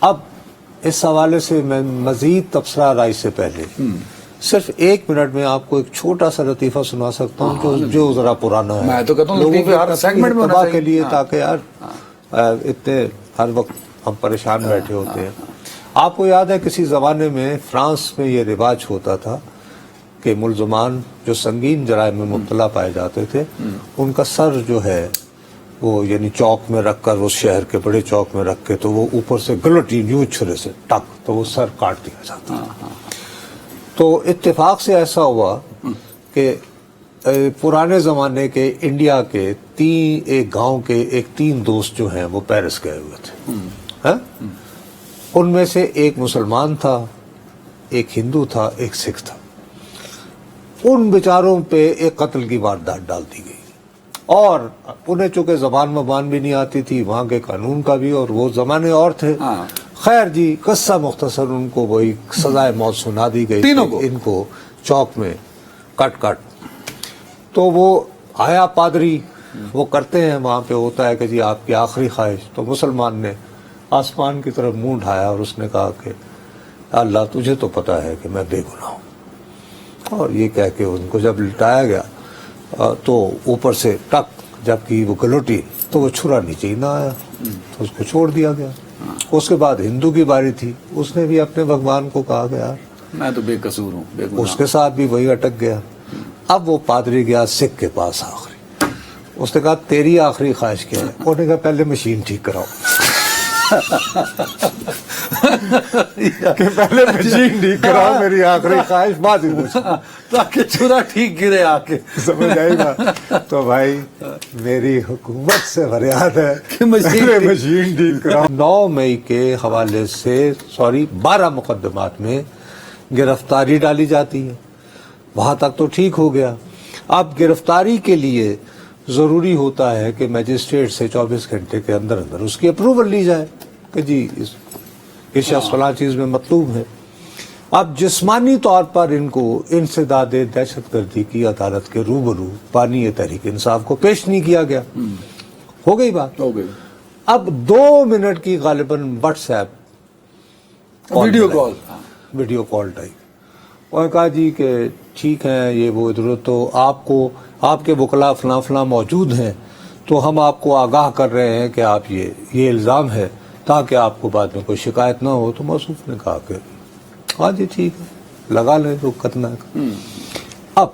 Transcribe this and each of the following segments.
اب اس حوالے سے میں مزید تبصرہ رائے سے پہلے صرف 1 منٹ میں آپ کو ایک چھوٹا سا لطیفہ سنا سکتا ہوں جو ذرا پرانا ہے، میں تو کہتا ہوں لطیفے ہر سیگمنٹ میں ہونا اتباع کے چاہیے، لیے، تاکہ یار اتنے ہر وقت ہم پریشان بیٹھے ہوتے ہیں۔ آپ کو یاد ہے کسی زمانے میں فرانس میں یہ رواج ہوتا تھا کہ ملزمان جو سنگین جرائم میں مبتلا پائے جاتے تھے ان کا سر جو ہے وہ یعنی چوک میں رکھ کر، اس شہر کے بڑے چوک میں رکھ کے، تو وہ اوپر سے گلوٹین یوں چھرے سے ٹک تو وہ سر کاٹ دیا جاتا۔ تو اتفاق سے ایسا ہوا کہ پرانے زمانے کے انڈیا کے ایک گاؤں کے 3 دوست جو ہیں وہ پیرس گئے ہوئے تھے، ان میں سے ایک مسلمان تھا، ایک ہندو تھا، ایک سکھ تھا۔ ان بیچاروں پہ ایک قتل کی واردات ڈال دی گئی، اور انہیں چونکہ زبان بھی نہیں آتی تھی وہاں کے قانون کا بھی، اور وہ زمانے اور تھے۔ خیر جی، قصہ مختصر، ان کو وہی سزائے موت سنا دی گئی تینوں کو، ان کو چوک میں کٹ۔ تو وہ آیا پادری، وہ کرتے ہیں وہاں پہ ہوتا ہے کہ جی آپ کی آخری خواہش۔ تو مسلمان نے آسمان کی طرف منہ ڈھایا اور اس نے کہا کہ اللہ تجھے تو پتا ہے کہ میں بے گناہ ہوں، اور یہ کہہ کے ان کو جب لٹایا گیا تو اوپر سے ٹک جب کی وہ گلوٹی تو وہ چھرا نیچے ہی نہ آیا، تو اس کو چھوڑ دیا گیا۔ اس کے بعد ہندو کی باری تھی، اس نے بھی اپنے بھگوان کو کہا کہ یار میں تو بے قصور ہوں، بے گناہ۔ اس کے ساتھ بھی وہی اٹک گیا۔ اب وہ پادری گیا سکھ کے پاس آخری، اس نے کہا تیری آخری خواہش کیا ہے؟ انہوں نے کہا پہلے مشین ٹھیک کراؤ کہ پہلے مشین ٹھیک کراؤ، میری آخری خواہش بعد ہی تاکہ چھرا ٹھیک گرے آ کے، سمجھ آئی نا؟ تو بھائی میری حکومت سے فریاد ہے کہ مشین ٹھیک کراؤ۔ 9 مئی کے حوالے سے 12 مقدمات میں گرفتاری ڈالی جاتی ہے، وہاں تک تو ٹھیک ہو گیا۔ اب گرفتاری کے لیے ضروری ہوتا ہے کہ میجسٹریٹ سے 24 گھنٹے کے اندر اس کی اپروول لی جائے کہ جی اس شخص فلاں چیز میں مطلوب ہے۔ اب جسمانی طور پر ان کو انسداد دہشت گردی کی عدالت کے روبرو بانی تحریک انصاف کو پیش نہیں کیا گیا۔ ہو گئی بات، ہو گئی۔ اب 2 منٹ کی غالباً what's app video call type, اور کہا جی کہ ٹھیک ہے یہ وہ ادھر، تو آپ کو آپ کے وکلاء فلاں فلاں موجود ہیں، تو ہم آپ کو آگاہ کر رہے ہیں کہ آپ یہ الزام ہے تاکہ آپ کو بعد میں کوئی شکایت نہ ہو۔ تو موصوف نے کہا کہ ہاں جی ٹھیک ہے، لگا لیں رکت نہ۔ اب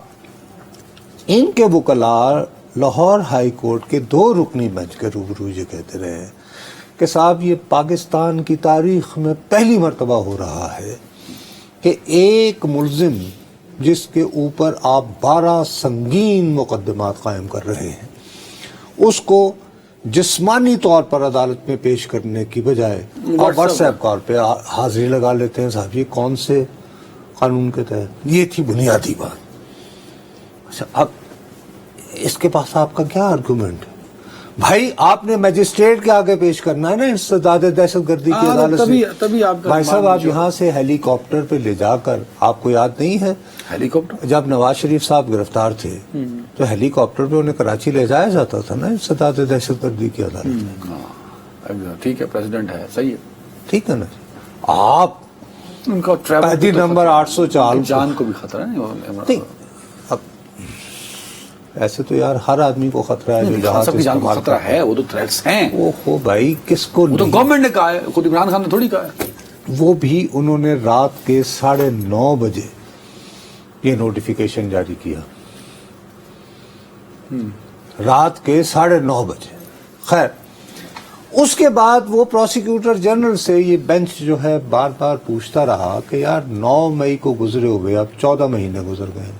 ان کے وکلاء لاہور ہائی کورٹ کے 2 رکنی بینچ کے روبرو یہ کہتے رہے ہیں کہ صاحب یہ پاکستان کی تاریخ میں پہلی مرتبہ ہو رہا ہے کہ ایک ملزم جس کے اوپر آپ 12 سنگین مقدمات قائم کر رہے ہیں، اس کو جسمانی طور پر عدالت میں پیش کرنے کی بجائے آپ واٹس ایپ کال پہ حاضری لگا لیتے ہیں۔ صاحب یہ کون سے قانون کے تحت؟ یہ تھی بنیادی بات۔ اچھا، اب اس کے پاس آپ کا کیا آرگومنٹ ہے؟ بھائی آپ نے میجسٹریٹ کے آگے پیش کرنا ہے نا انسداد دہشت گردی کی عدالت سے۔ تبھی آپ کا بھائی صاحب آپ یہاں سے ہیلی کاپٹر پہ لے جا کر، آپ کو یاد نہیں ہے ہیلی کاپٹر جب نواز شریف صاحب گرفتار تھے تو ہیلی کاپٹر پہ انہیں کراچی لے جایا جاتا تھا نا انسداد دہشت گردی کی عدالت میں۔ ٹھیک ہے، پریزیڈنٹ ہے، صحیح ہے، ٹھیک ہے نا؟ آپ ان کا قیدی نمبر 804 جان کو بھی خطرہ ہے۔ اب ایسے تو یار ہر آدمی کو خطرہ ہے، جو جہاں سب کی جان کو خطرہ ہے، وہ تو تھریٹس ہیں۔ اوہو بھائی کس کو؟ وہ تو گورنمنٹ نے کہا ہے، خود عمران خان نے تھوڑی کہا ہے۔ وہ بھی انہوں نے رات کے 9:30 بجے یہ نوٹیفیکیشن جاری کیا، رات کے 9:30 بجے۔ خیر اس کے بعد وہ پروسیکیوٹر جنرل سے یہ بینچ جو ہے بار بار پوچھتا رہا کہ یار 9 مئی کو گزرے ہوئے، اب 14 مہینے گزر گئے،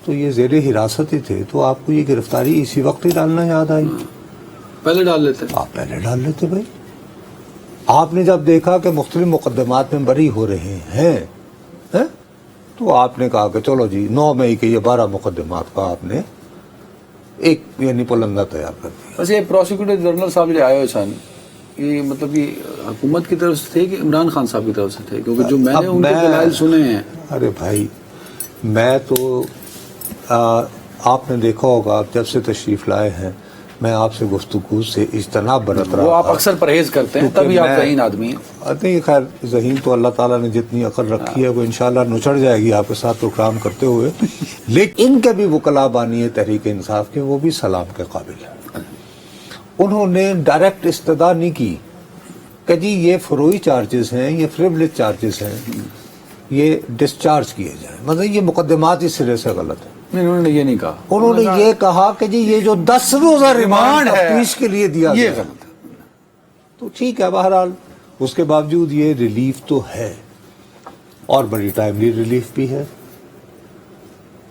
تو یہ زیر حراست ہی تھے، تو آپ کو یہ گرفتاری اسی وقت ہی ڈالنا یاد آئی؟ پہلے ڈال لیتے، آپ پہلے ڈال لیتے بھائی۔ آپ نے جب دیکھا کہ مختلف مقدمات میں بری ہو رہے ہیں تو آپ نے کہا کہ چلو جی 9 مئی کے یہ 12 مقدمات کا آپ نے ایک یعنی پلندہ تیار کر دیا۔ ویسے پروسیکیوٹر جنرل صاحب جو آئے ہوئے سن، یہ مطلب یہ حکومت کی طرف سے تھے کہ عمران خان صاحب کی طرف سے تھے؟ کیونکہ جو میں نے ان کے دلائل سنے ہیں۔ ارے بھائی میں تو آپ نے دیکھا ہوگا جب سے تشریف لائے ہیں، میں آپ سے گفتگو سے اجتناب برت رہا وہ آپ تھا، اکثر پرہیز کرتے ہیں، کیونکہ تبھی آپ میں- ذہین آدمی ہیں۔ نہیں خیر ذہین تو اللہ تعالیٰ نے جتنی عقل رکھی ہے وہ انشاءاللہ نچڑ جائے گی آپ کے ساتھ پروگرام کرتے ہوئے، لیکن ان کے بھی وکلاء بانی ہے تحریک انصاف کے، وہ بھی سلام کے قابل ہیں۔ انہوں نے ڈائریکٹ استدعا نہیں کی کہ جی یہ فروئی چارجز ہیں، یہ فریولج چارجز ہیں، یہ ڈسچارج کیے جائیں، مطلب یہ مقدمات اس سرے سے غلط ہے۔ نہیں، انہوں نے یہ نہیں کہا، انہوں نے یہ کہا کہ جی یہ جو 10 روزہ ریمانڈ ہے، تفتیش کے لیے دیا یہ گیا غلط ہے۔ تو ٹھیک ہے، بہرحال اس کے باوجود یہ ریلیف تو ہے اور بڑی ٹائملی ریلیف بھی ہے۔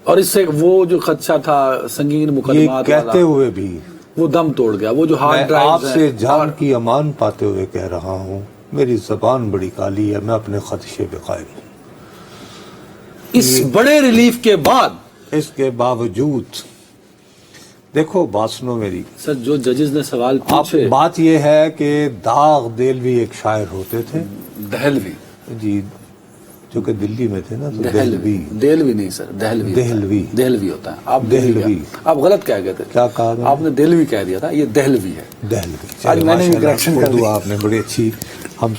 اور اس سے وہ جو خدشہ تھا سنگین یہ مقدمات کہتے والا، ہوئے بھی وہ دم توڑ گیا۔ وہ جو میں ہارڈ آپ ڈرائیوز سے ہیں، جان کی امان پاتے ہوئے کہہ رہا ہوں، میری زبان بڑی کالی ہے، میں اپنے خدشے پہ قائم ہوں۔ اس بڑے ریلیف کے بعد اس کے باوجود دیکھو بات سنو میری، سر جو ججز نے سوال اب پوچھے، بات یہ ہے کہ داغ دہلوی ایک شاعر ہوتے تھے دہلوی، جی، جو کہ دلی میں تھے نا، تو دہلوی، دہلوی نہیں سر، دہلوی ہوتا ہے۔ دہلوی۔ دہلوی ہوتا ہے، آپ دہلوی۔ آپ غلط کہہ گئے تھے، کیا کہا میں نے؟ آپ نے دہلوی کہہ دیا تھا، یہ دہلوی ہے۔ دہلوی، آج میں نے بھی ماشاءاللہ، correction کر اردو دی۔ آپ نے بڑی اچھی، ہم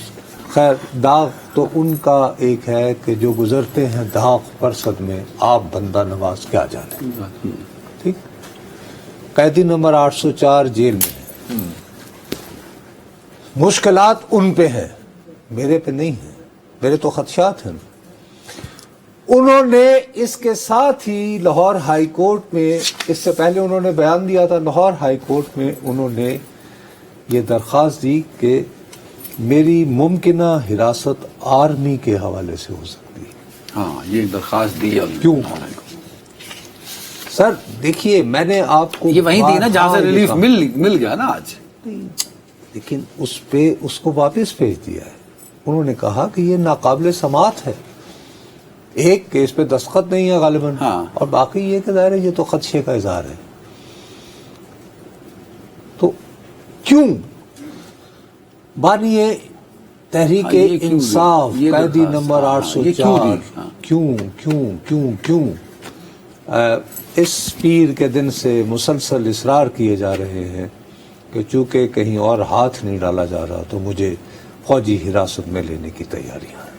خیر داغ تو ان کا ایک ہے کہ جو گزرتے ہیں داغ پر صدمے، آپ بندہ نواز کیا جانے، ٹھیک۔ قیدی نمبر 804 جیل میں ہے، مشکلات ان پہ ہیں، میرے پہ نہیں ہیں، میرے تو خدشات ہیں۔ انہوں نے اس کے ساتھ ہی لاہور ہائی کورٹ میں، اس سے پہلے انہوں نے بیان دیا تھا، لاہور ہائی کورٹ میں انہوں نے یہ درخواست دی کہ میری ممکنہ حراست آرمی کے حوالے سے ہو سکتی ہے۔ ہاں، یہ درخواست دی ہے۔ کیوں؟ سر دیکھیے، میں نے آپ کو یہ وہیں دی نا جہاں سے یہ ریلیف کہا، مل گیا نا آج۔ لیکن اس پہ اس کو واپس بھیج دیا ہے۔ انہوں نے کہا کہ یہ ناقابل سماعت ہے، ایک کیس پہ دستخط نہیں ہے غالباً، ہاں۔ اور باقی یہ کہ ظاہر ہے یہ تو خدشے کا اظہار ہے۔ تو کیوں بانی تحریک ہاں، یہ کیوں دی؟ انصاف یہ قیدی درخواست، نمبر ہاں، 804 یہ کیوں دی؟ ہاں۔ کیوں کیوں کیوں کیوں اس پیر کے دن سے مسلسل اصرار کیے جا رہے ہیں کہ چونکہ کہیں اور ہاتھ نہیں ڈالا جا رہا تو مجھے فوجی حراست میں لینے کی تیاریاں ہیں۔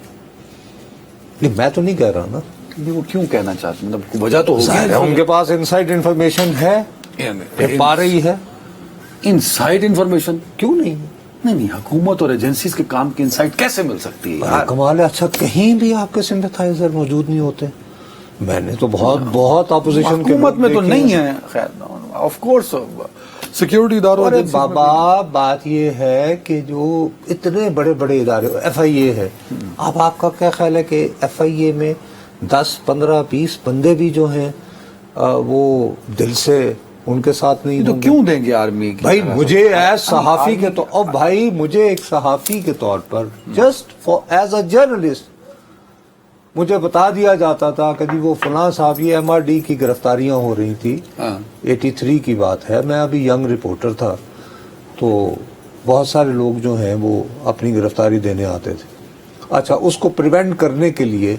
نہیں میں تو نہیں کہہ رہا نا، یہ وہ کیوں کہنا چاہتے، مطلب وجہ تو ظاہر ہے ان ہوگی کے پاس انسائڈ انفارمیشن ہے، یہ پا رہی ہے، انسائڈ انفارمیشن۔ کیوں نہیں؟ نہیں، حکومت اور ایجنسیز کے کام کی انسائٹ کیسے مل سکتی ہے یار؟ کمال ہے، اچھا کہیں بھی آپ کے سمپیتھائزر موجود نہیں ہوتے؟ میں نے تو بہت اپوزیشن کے حکومت میں تو دیکھے نہیں ہیں۔ ہے، خیر آف کورس سیکیورٹی اداروں، ارے بابا بات یہ ہے کہ جو اتنے بڑے بڑے ادارے، ایف آئی اے ہے، اب آپ کا کیا خیال ہے کہ ایف آئی اے میں 10 15 20 بندے بھی جو ہیں وہ دل سے ان کے ساتھ نہیں تو ہوں گے؟ کیوں دیں گے آرمی کی؟ بھائی مجھے ایز صحافی کے طور، اور بھائی مجھے ایک صحافی کے طور پر just for as a journalist مجھے بتا دیا جاتا تھا کہ جی وہ فلاں صاحب، یہ ایم آر ڈی کی گرفتاریاں ہو رہی تھی، 83 کی بات ہے، میں ابھی ینگ رپورٹر تھا، تو بہت سارے لوگ جو ہیں وہ اپنی گرفتاری دینے آتے تھے۔ اچھا اس کو پریونٹ کرنے کے لیے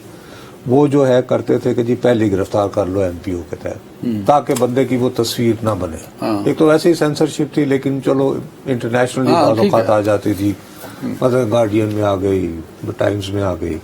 وہ جو ہے کرتے تھے کہ جی پہلے گرفتار کر لو ایم پی او کے تحت، تاکہ بندے کی وہ تصویر نہ بنے۔ ایک تو ویسے ہی سینسرشپ تھی، لیکن چلو انٹرنیشنلی بعض اوقات آ جاتی تھی، مطلب گارڈین میں آ گئی، ٹائمز میں آ گئی۔